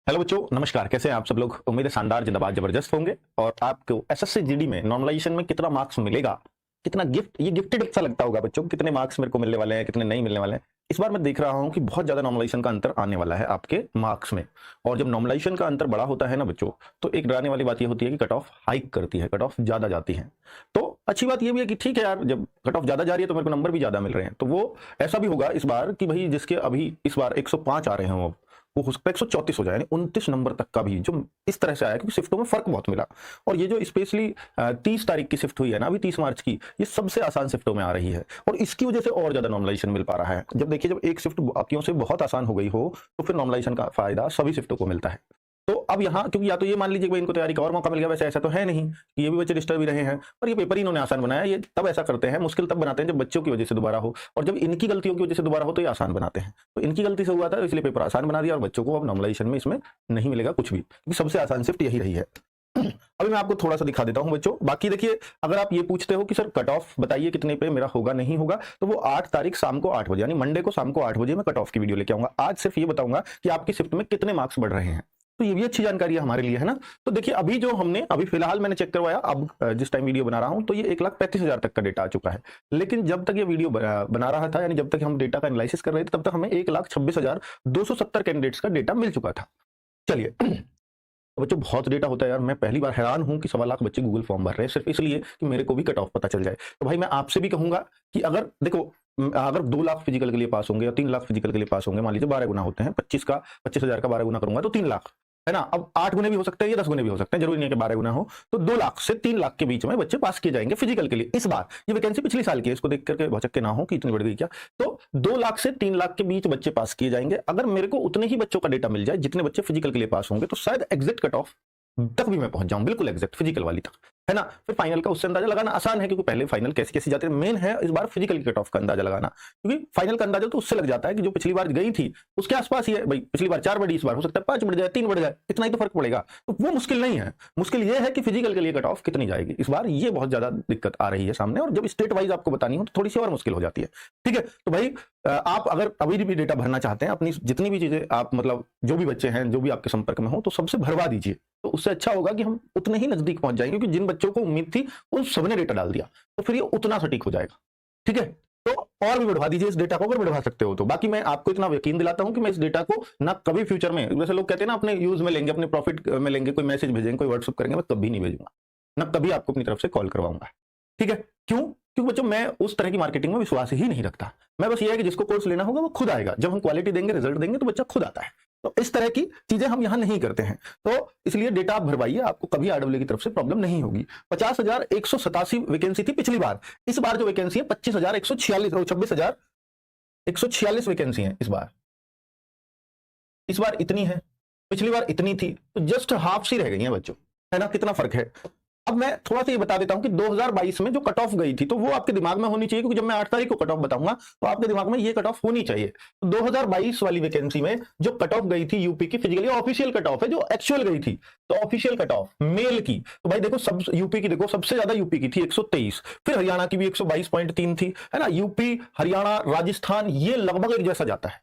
Hello बच्चों, नमस्कार। कैसे हैं आप सब लोग? उम्मीद है शानदार, जिंदाबाद, जबरदस्त होंगे। और आपको एसएससी जीडी में नॉर्मलाइजेशन में कितना मार्क्स मिलेगा, कितना गिफ्ट, ये गिफ्टेड सा लगता होगा बच्चों, कितने मार्क्स मेरे को मिलने वाले हैं, कितने नहीं मिलने वाले हैं। इस बार मैं देख रहा हूं कि बहुत ज्यादा नॉर्मलाइजेशन का अंतर आने वाला है आपके मार्क्स में। और जब नॉर्मलाइजेशन का अंतर बड़ा होता है ना बच्चों, तो एक डराने वाली बात ये होती है कि कट ऑफ हाइक करती है, कट ऑफ ज्यादा जाती है। तो अच्छी बात ये भी है कि ठीक है यार, जब कट ऑफ ज्यादा जा रही है तो मेरे को नंबर भी ज्यादा मिल रहे हैं। तो वो ऐसा भी होगा इस बार कि भाई जिसके अभी इस बार 105 आ रहे हैं वो हो सकता है 134 हो जाए, यानी 29 नंबर तक का भी, जो इस तरह से आया क्योंकि शिफ्टों में फर्क बहुत मिला। और ये जो स्पेशली 30 तारीख की शिफ्ट हुई है ना, अभी 30 मार्च की, ये सबसे आसान शिफ्टों में आ रही है और इसकी वजह से और ज्यादा नॉर्मलाइजेशन मिल पा रहा है। जब देखिए, जब एक शिफ्ट बाकियों से बहुत आसान हो गई हो तो फिर नॉर्मलाइजेशन का फायदा सभी शिफ्टों को मिलता है। तो अब यहाँ क्योंकि या तो ये मान लीजिए कि भाई इनको तैयारी का और मौका मिल गया, वैसे ऐसा तो है नहीं कि ये भी बच्चे डिस्टर्ब ही रहे हैं, पर ये पेपर ही इन्होंने आसान बनाया। ये तब ऐसा करते हैं, मुश्किल तब बनाते हैं जब बच्चों की वजह से दोबारा हो, और जब इनकी गलतियों की वजह से दोबारा हो तो ये आसान बनाते हैं। तो इनकी गलती से हुआ था, इसलिए पेपर आसान बना दिया और बच्चों को अब नॉर्मलाइजेशन में इसमें नहीं मिलेगा कुछ भी, क्योंकि सबसे आसान शिफ्ट यही रही है। अभी मैं आपको थोड़ा सा दिखा देता हूं बच्चों। बाकी देखिए, अगर आप ये पूछते हो कि सर कट ऑफ बताइए कितने पे मेरा होगा नहीं होगा, तो वो 8 तारीख शाम को 8 बजे, यानी मंडे को शाम को 8 बजे मैं कट ऑफ की वीडियो लेके आऊंगा। आज सिर्फ ये बताऊंगा कि आपकी शिफ्ट में कितने मार्क्स बढ़ रहे हैं। तो ये भी अच्छी जानकारी है हमारे लिए, है ना। तो देखिए, अभी जो हमने अभी फिलहाल मैंने चेक करवाया, अब जिस टाइम वीडियो बना रहा हूं तो ये 1,35,000 तक का डेटा आ चुका है। लेकिन जब तक ये वीडियो बना रहा था, यानी जब तक हम डेटा का एनालिसिस कर रहे थे, तब तक हमें 1,26,270 कैंडिडेट्स का डेटा मिल चुका था। चलिए, तो बच्चों बहुत डेटा होता है यार। मैं पहली बार हैरान हूं कि 1.25 लाख बच्चे गूगल फॉर्म भर रहे हैं सिर्फ इसलिए कि मेरे को भी कट ऑफ पता चल जाए। तो भाई मैं आपसे भी कहूंगा कि अगर देखो, अगर 2 लाख फिजिकल के लिए पास होंगे या 3 लाख फिजिकल के लिए पास होंगे, मान लीजिए 12 गुना होते हैं, 25,000 का 12 गुना करूंगा तो 3 लाख, है ना। अब 8 गुने भी हो सकते हैं या 10 गुने भी हो सकते हैं, जरूरी नहीं है कि 12 गुना हो। तो 2 लाख से 3 लाख के बीच में बच्चे पास किए जाएंगे फिजिकल के लिए इस बार। ये वैकेंसी पिछले साल की है, इसको देख करके भौचक्के ना हो कि इतनी बढ़ गई क्या। तो 2 लाख से 3 लाख के बीच बच्चे पास किए जाएंगे। अगर मेरे को उतने ही बच्चों का डेटा मिल जाए जितने बच्चे फिजिकल के लिए पास होंगे, तो शायद एग्जिट कट ऑफ तक भी मैं पहुंच जाऊं, बिल्कुल एग्जैक्ट फिजिकल वाली तक, है ना। फिर फाइनल का उससे अंदाजा लगाना आसान है, क्योंकि पहले फाइनल कैसे कैसे जाते हैं। मेन है इस बार फिजिकल की कट ऑफ का अंदाजा लगाना, क्योंकि फाइनल का अंदाजा तो उससे लग जाता है कि जो पिछली बार गई थी उसके आसपास ही है। भाई पिछली बार 4 बढ़ी, इस बार हो सकता है 5 बढ़ जाए, 3 बढ़ जाए, इतना ही तो फर्क पड़ेगा। तो वो मुश्किल नहीं है, मुश्किल ये है कि फिजिकल के लिए कट ऑफ कितनी जाएगी इस बार। ये बहुत ज्यादा दिक्कत आ रही है सामने, और जब स्टेट वाइज आपको बतानी हो तो थोड़ी सी और मुश्किल हो जाती है। ठीक है, तो भाई आप अगर अभी भी डेटा भरना चाहते हैं, अपनी जितनी भी चीजें आप मतलब जो भी बच्चे हैं जो भी आपके संपर्क में हो, तो सबसे भरवा दीजिए। तो उससे अच्छा होगा कि हम उतने ही नजदीक पहुंच जाएंगे, क्योंकि जिन बच्चों को उम्मीद थी उन सबने डेटा डाल दिया, तो फिर ये उतना सटीक हो जाएगा। ठीक है, तो और भी बढ़वा दीजिए इस डेटा को, अगर बढ़वा सकते हो तो। बाकी मैं आपको इतना यकीन दिलाता हूं कि मैं इस डेटा को ना कभी फ्यूचर में, जैसे लोग कहते हैं ना, अपने यूज में लेंगे, अपने प्रॉफिट में लेंगे, कोई मैसेज भेजेंगे, कोई व्हाट्सअप करेंगे, मैं कभी नहीं भेजूंगा, ना कभी आपको अपनी तरफ से कॉल करवाऊंगा। ठीक है, क्यों? क्योंकि बच्चों मैं उस तरह की मार्केटिंग में विश्वास ही नहीं रखता। मैं बस ये है कि जिसको कोर्स लेना होगा वो खुद आएगा, जब हम क्वालिटी देंगे, रिजल्ट देंगे, तो बच्चा खुद आता है। तो इस तरह की चीजें हम यहां नहीं करते हैं। तो इसलिए डेटा आप भरवाइए, आपको कभी आरडब्ल्यू की तरफ से प्रॉब्लम नहीं होगी। 50,187 वैकेंसी थी पिछली बार। इस बार जो वैकेंसी है 25,146, 26,146 वैकेंसी है इस बार। इस बार इतनी है, पिछली बार इतनी थी, तो जस्ट हाफ सी रह गई है बच्चों, है ना। कितना फर्क है। अब मैं थोड़ा सा ये बता देता हूं कि 2022 में जो कट ऑफ गई थी, तो वो आपके दिमाग में होनी चाहिए, क्योंकि जब मैं 8 तारीख को कट ऑफ बताऊंगा तो आपके दिमाग में ये कट ऑफ होनी चाहिए। तो 2022 वाली वैकेंसी में जो कट ऑफ गई थी यूपी की फिजिकली, ऑफिशियल कट ऑफ है, जो एक्चुअल गई थी, तो ऑफिशियल कट ऑफ मेल की, तो भाई देखो सब यूपी की, देखो सबसे ज्यादा यूपी की थी 123, फिर हरियाणा की भी 122.3 थी, है ना। यूपी, हरियाणा, राजस्थान, ये लगभग एक जैसा जाता है।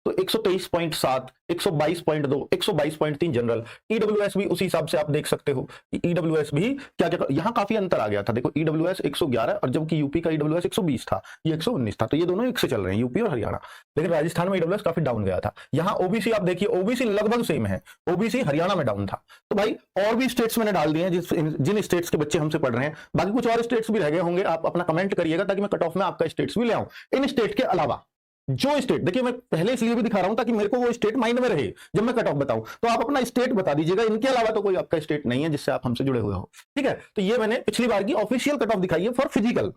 तो 123.7, 122.2, 122.3 जनरल। ईडब्ल्यूएस भी उसी हिसाब से आप देख सकते हो कि ईडब्ल्यूएस भी क्या क्या, यहां काफी अंतर आ गया था। देखो ईडब्ल्यूएस 111, और जबकि यूपी का ईडब्ल्यूएस 120 था, ये 119 था। तो ये दोनों एक से चल रहे हैं, यूपी और हरियाणा। लेकिन राजस्थान में ईडब्ल्यूएस काफी डाउन गया था। यहां ओबीसी आप देखिए, ओबीसी लगभग सेम है, ओबीसी हरियाणा में डाउन था। तो भाई और भी स्टेट्स मैंने डाल दिए हैं जिन स्टेट्स के बच्चे हमसे पढ़ रहे हैं। बाकी कुछ और स्टेट्स भी रह गए होंगे, आप अपना कमेंट करिएगा ताकि मैं कट ऑफ में आपका स्टेट्स भी ले आऊं। इन स्टेट के अलावा जो स्टेट, देखिए मैं पहले इसलिए भी दिखा रहा हूं ताकि मेरे को वो स्टेट माइंड में रहे जब मैं कट ऑफ बताऊं, तो आप अपना स्टेट बता दीजिएगा। इनके अलावा तो कोई आपका स्टेट नहीं है जिससे आप हमसे जुड़े हुए हो। ठीक है, तो ये मैंने पिछली बार की ऑफिशियल कट ऑफ दिखाई है फॉर फिजिकल।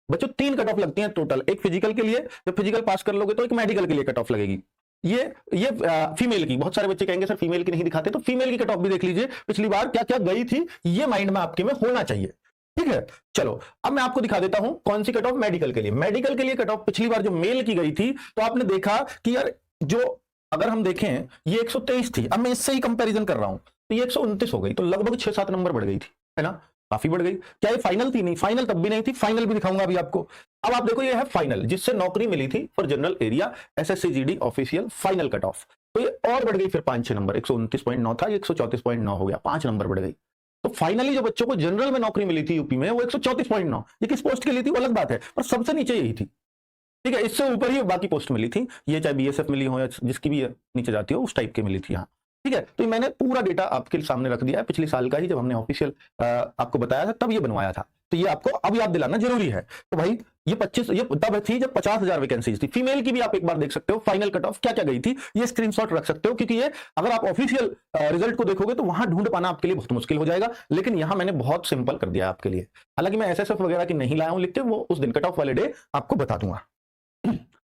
बच्चों 3 कट ऑफ लगती हैं टोटल, एक फिजिकल के लिए, जब फिजिकल पास कर लोगे तो एक मेडिकल के लिए कट ऑफ लगेगी। ये फीमेल की, बहुत सारे बच्चे कहेंगे सर फीमेल की नहीं दिखाते, तो फीमेल की कट ऑफ भी देख लीजिए पिछली बार क्या क्या गई थी, ये माइंड में आपके में होना चाहिए। ठीक है, चलो अब मैं आपको दिखा देता हूं कौन सी कट ऑफ मेडिकल के लिए। मेडिकल के लिए कट ऑफ पिछली बार जो मेल की गई थी, तो आपने देखा कि यार जो, अगर हम देखें ये 123 थी, अब मैं इससे ही कंपैरिजन कर रहा हूं, तो ये 129 हो गई, तो लगभग 6-7 नंबर बढ़ गई थी, है ना। काफी बढ़ गई। क्या ये फाइनल थी? नहीं, फाइनल तब भी नहीं थी, फाइनल भी दिखाऊंगा अभी आपको। अब आप देखो, ये है फाइनल, जिससे नौकरी मिली थी for general area, SSC GD official final cut off. तो ये और बढ़ गई फिर 5-6 नंबर, 129.9 था, ये 134.9 हो गया, 5 नंबर बढ़ गई। तो फाइनली जो बच्चों को जनरल में नौकरी मिली थी यूपी में वो 134.9, ये किस पोस्ट के लिए थी वो अलग बात है, पर सबसे नीचे यही थी, ठीक है। इससे ऊपर ही बाकी पोस्ट मिली थी, ये चाहे बीएसएफ मिली हो या जिसकी भी नीचे जाती हो उस टाइप की मिली थी यहाँ, ठीक है। तो मैंने पूरा डेटा आपके सामने रख दिया है, पिछले साल का ही जब हमने ऑफिशियल आपको बताया था तब ये बनवाया था, तो ये आपको अब याद दिलाना जरूरी है। तो भाई ये 25 ये तब थी जब 50,000 वैकेंसीज थी। फीमेल की भी आप एक बार देख सकते हो, फाइनल कट ऑफ क्या क्या गई थी, ये स्क्रीनशॉट रख सकते हो, क्योंकि ये अगर आप ऑफिशियल रिजल्ट को देखोगे तो वहां ढूंढ पाना आपके लिए बहुत मुश्किल हो जाएगा, लेकिन यहां मैंने बहुत सिंपल कर दिया आपके लिए। हालांकि मैं एसएसएफ वगैरह की नहीं लाया हूं लिख के, वो उस दिन कट ऑफ वाले डे आपको बता दूंगा।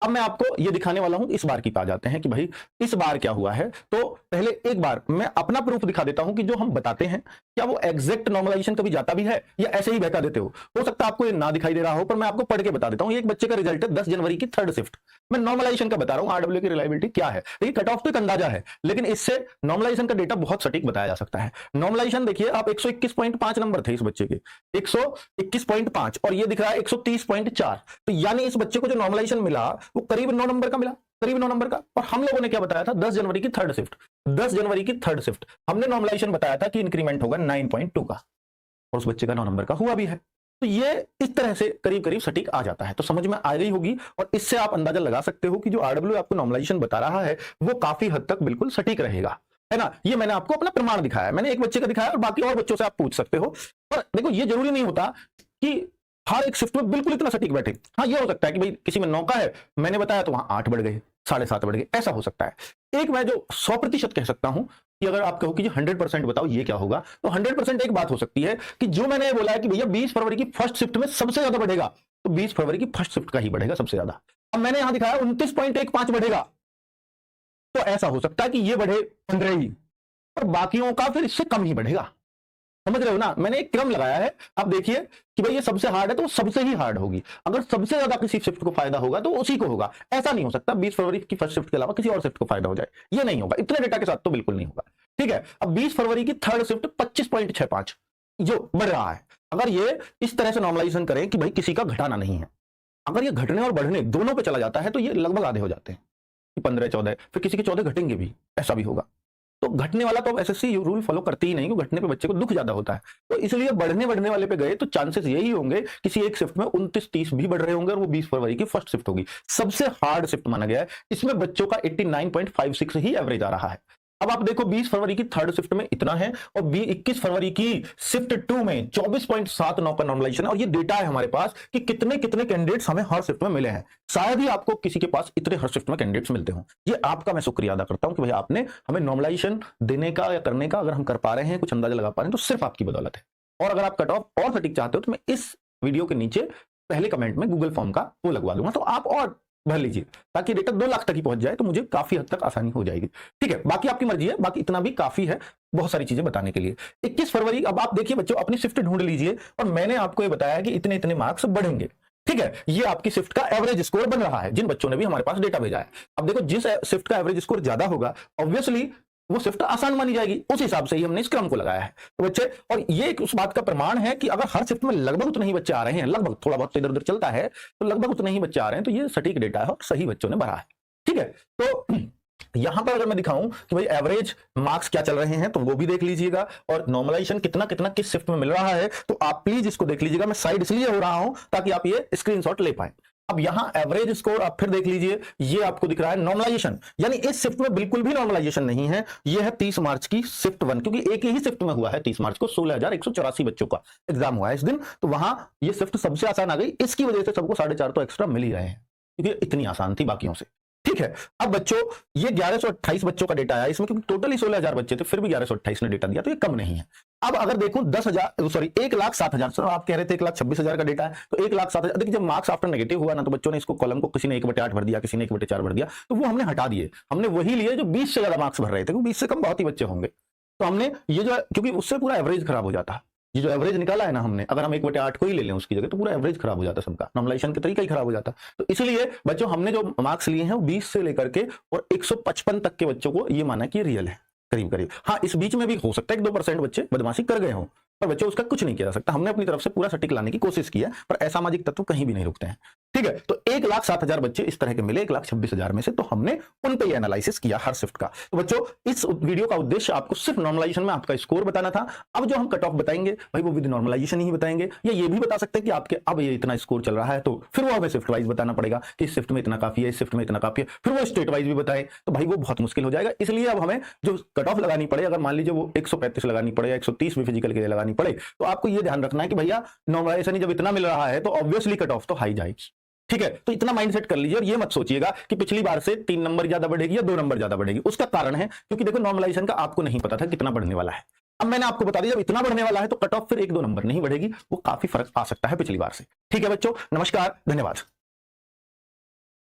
अब मैं आपको ये दिखाने वाला हूं, इस बार की पे आ जाते हैं कि भाई इस बार क्या हुआ है। तो पहले एक बार मैं अपना प्रूफ दिखा देता हूं कि जो हम बताते हैं क्या वो एग्जैक्ट नॉर्मलाइजेशन कभी जाता भी है या ऐसे ही बहका देते हो सकता है आपको ये ना दिखाई दे रहा हो, पर मैं आपको पढ़ के बता देता हूं। एक बच्चे का रिजल्ट है 10 जनवरी की 3rd शिफ्ट, मैं नॉर्मलाइजेशन का बता रहा हूं, आरडब्ल्यू की रिलायबिलिटी क्या है। देखिए कट ऑफ तो एक अंदाजा है, लेकिन इससे नॉर्मलाइजेशन का डेटा बहुत सटीक बताया जा सकता है। नॉर्मलाइजेशन देखिए आप 121.5 नंबर थे इस बच्चे के, 121.5 और ये दिख रहा है 130.4, तो यानी इस बच्चे को जो नॉर्मलाइजेशन मिला वो करीब 9 नंबर का मिला, करीब 9 नंबर का। और हम लोगों ने क्या बताया था, 10 जनवरी की 3rd शिफ्ट, 10 जनवरी की 3rd शिफ्ट हमने नॉर्मलाइजेशन बताया था कि इंक्रीमेंट होगा 9.2 का, और उस बच्चे का 9 नंबर का हुआ भी है। तो ये इस तरह से करीब करीब सटीक आ जाता है, तो समझ में आ गई होगी। और इससे आप अंदाजा लगा सकते हो कि जो आरडब्ल्यू आपको नॉर्मलाइजेशन बता रहा है वो काफी हद तक बिल्कुल सटीक रहेगा, है ना। ये मैंने आपको अपना प्रमाण दिखाया, मैंने एक बच्चे का दिखाया और बाकी और बच्चों से आप पूछ सकते हो। पर देखो ये जरूरी नहीं होता कि हर एक शिफ्ट में बिल्कुल इतना सटीक बैठे। हाँ ये हो सकता है कि भाई किसी में 9 का है, मैंने बताया तो वहां 8 बढ़ गए, 7.5 बढ़ गए, ऐसा हो सकता है। एक मैं जो 100% कह सकता हूं कि अगर आप कहो कि 100% बताओ ये क्या होगा, तो 100% एक बात हो सकती है कि जो मैंने बोला है कि भैया 20 फरवरी की फर्स्ट शिफ्ट में सबसे ज्यादा बढ़ेगा, तो 20 फरवरी की फर्स्ट शिफ्ट का ही बढ़ेगा सबसे ज्यादा। अब मैंने यहां दिखाया 29.15 बढ़ेगा, तो ऐसा हो सकता है कि ये बढ़े 15 ही और बाकियों का फिर इससे कम ही बढ़ेगा। समझ रहे हो ना, मैंने एक क्रम लगाया है। अब देखिए कि भाई ये सबसे हार्ड है तो सबसे ही हार्ड होगी, अगर सबसे ज्यादा किसी शिफ्ट को फायदा होगा तो उसी को होगा। ऐसा नहीं हो सकता 20 फरवरी की फर्स्ट शिफ्ट के अलावा किसी और शिफ्ट को फायदा हो जाए, ये नहीं होगा, इतने डेटा के साथ तो बिल्कुल नहीं होगा, ठीक है। अब 20 फरवरी की 3rd शिफ्ट 25.65 जो बढ़ रहा है, अगर ये इस तरह से नॉर्मलाइजेशन करें कि भाई किसी का घटाना नहीं है, अगर ये घटने और बढ़ने दोनों पे चला जाता है तो ये लगभग आधे हो जाते हैं, 15-14, फिर किसी के 14 घटेंगे भी, ऐसा भी होगा। तो घटने वाला तो एसएससी रूल फॉलो करती ही नहीं, क्योंकि घटने पे बच्चे को दुख ज्यादा होता है, तो इसलिए बढ़ने वाले पे गए तो चांसेस यही होंगे किसी एक शिफ्ट में 29-30 भी बढ़ रहे होंगे और वो 20 फरवरी की फर्स्ट शिफ्ट होगी, सबसे हार्ड शिफ्ट माना गया है। इसमें बच्चों का 89.56 ही एवरेज आ रहा है। अब आप देखो 20 फरवरी की 3rd शिफ्ट में इतना है और 21 फरवरी की शिफ्ट 2 में 24.79 का नॉर्मलाइजेशन है, और ये डेटा है हमारे पास कि कितने कितने कैंडिडेट्स हमें हर शिफ्ट में मिले हैं। शायद ही आपको किसी के पास इतने हर शिफ्ट में कैंडिडेट्स मिलते हों। ये आपका मैं शुक्रिया अदा करता हूं कि भाई आपने हमें नॉर्मलाइजेशन देने का या करने का, अगर हम कर पा रहे हैं, कुछ अंदाजा लगा पा रहे हैं, तो सिर्फ आपकी बदौलत है। और अगर आप कट ऑफ और सटीक चाहते हो तो मैं इस वीडियो के नीचे पहले कमेंट में गूगल फॉर्म का वो लगवा दूंगा, तो आप और भर लीजिए ताकि डेटा 2 लाख तक ही पहुंच जाए, तो मुझे काफी हद तक आसानी हो जाएगी, ठीक है। बाकी आपकी मर्जी है, बाकी इतना भी काफी है बहुत सारी चीजें बताने के लिए। 21 फरवरी, अब आप देखिए बच्चों अपनी शिफ्ट ढूंढ लीजिए, और मैंने आपको ये बताया कि इतने इतने मार्क्स बढ़ेंगे, ठीक है। ये आपकी शिफ्ट का एवरेज स्कोर बन रहा है जिन बच्चों ने भी हमारे पास डेटा भेजा है। अब देखो जिस शिफ्ट का एवरेज स्कोर ज्यादा होगा ऑब्वियसली वो शिफ्ट आसान मानी जाएगी, उस हिसाब से ही हमने इस क्रम को लगाया है तो बच्चे। और ये उस बात का प्रमाण है कि अगर हर शिफ्ट में लगभग उतने ही बच्चे आ रहे हैं, लगभग थोड़ा बहुत इधर उधर चलता है तो लगभग उतने ही बच्चे आ रहे हैं, तो ये सटीक डेटा है और सही बच्चों ने भरा है, ठीक है। तो यहां पर अगर मैं दिखाऊं कि भाई एवरेज मार्क्स क्या चल रहे हैं तो वो भी देख लीजिएगा, और नॉर्मलाइजेशन कितना कितना किस शिफ्ट में मिल रहा है तो आप प्लीज इसको देख लीजिएगा। मैं साइड इसलिए हो रहा हूं ताकि आप ये स्क्रीनशॉट ले पाए। अब यहां एवरेज स्कोर आप फिर देख लीजिए, ये आपको दिख रहा है नॉर्मलाइजेशन, यानी इस शिफ्ट में बिल्कुल भी नॉर्मलाइजेशन नहीं है। ये है 30 मार्च की शिफ्ट 1, क्योंकि एक ही शिफ्ट में हुआ है 30 मार्च को, 16,184 बच्चों का एग्जाम हुआ है इस दिन, तो वहां ये शिफ्ट सबसे आसान आ गई, इसकी वजह से सबको 4.5 तो एक्स्ट्रा मिल ही रहे हैं क्योंकि इतनी आसान थी बाकियों से, ठीक है। अब बच्चों ये 1128 बच्चों का डेटा आया इसमें, क्योंकि टोटल ही 16,000 बच्चे थे, फिर भी 1128 ने डेटा दिया, तो ये कम नहीं है। अब अगर देखूं 1,07,000, सर आप कह रहे थे 1,26,000 का डेटा है, तो 1,07,000, देखिए जब मार्क्स आफ्टर नेगेटिव हुआ ना तो बच्चों ने इसको कॉलम को किसी ने 1/8 भर दिया, किसी ने 1/4 भर दिया, तो वो हमने हटा दिए, हमने वही लिए जो 20 से ज्यादा मार्क्स भर रहे थे, क्योंकि 20 से कम बहुत ही बच्चे होंगे, तो हमने ये जो, क्योंकि उससे पूरा एवरेज खराब हो जाता है। ये जो एवरेज निकाला है ना हमने, अगर हम 1/8 को ही ले लें उसकी जगह, तो पूरा एवरेज खराब हो जाता है सबका, नॉर्मलाइजेशन का तरीका ही खराब हो जाता है। तो इसलिए बच्चों हमने जो मार्क्स लिए हैं वो 20 से लेकर के और 155 तक के बच्चों को ये माना कि रियल है करीब करीब। हाँ इस बीच में भी हो सकता है कि 2% बच्चे बदमाशी कर गए हों, पर बच्चों उसका कुछ नहीं किया जा सकता। हमने अपनी तरफ से पूरा सटीक लाने की कोशिश की है, पर असामाजिक तत्व कहीं भी नहीं रुकते हैं। ठीक है, तो 1,07,000 बच्चे इस तरह के मिले 1,26,000 में से, तो हमने उन पे एनालिसिस किया हर शिफ्ट का। तो बच्चों इस वीडियो का उद्देश्य आपको सिर्फ नॉर्मलाइजेशन में आपका स्कोर बताना था। अब जो हम कट ऑफ बताएंगे भाई वो विद नॉर्मलाइजेशन ही बताएंगे, या ये भी बता सकते हैं कि आपके अब ये इतना स्कोर चल रहा है तो फिर वो हमें शिफ्ट वाइज बताना पड़ेगा कि इस शिफ्ट में इतना काफी है, इस शिफ्ट में इतना काफी है, फिर वो स्टेट वाइज भी बताए, तो भाई वो बहुत मुश्किल हो जाएगा। इसलिए अब हमें जो कट ऑफ लगानी पड़े, अगर मान लीजिए वो 135 लगानी पड़े या 130 भी फिजिकल के लिए लगानी पड़े, तो आपको ये ध्यान रखना है कि भैया नॉर्मलाइजेशन ही जब इतना मिल रहा है तो ऑब्वियसली कट ऑफ तो हाई जाएगी। ठीक है, तो इतना माइंडसेट कर लीजिए और ये मत सोचिएगा कि पिछली बार से 3 नंबर ज्यादा बढ़ेगी या 2 नंबर ज्यादा बढ़ेगी। उसका कारण है क्योंकि देखो नॉर्मलाइजेशन का आपको नहीं पता था कितना बढ़ने वाला है। अब मैंने आपको बता दिया जब इतना बढ़ने वाला है तो कट ऑफ फिर 1-2 नंबर नहीं बढ़ेगी, वो काफी फर्क आ सकता है पिछली बार से। ठीक है बच्चों, नमस्कार, धन्यवाद।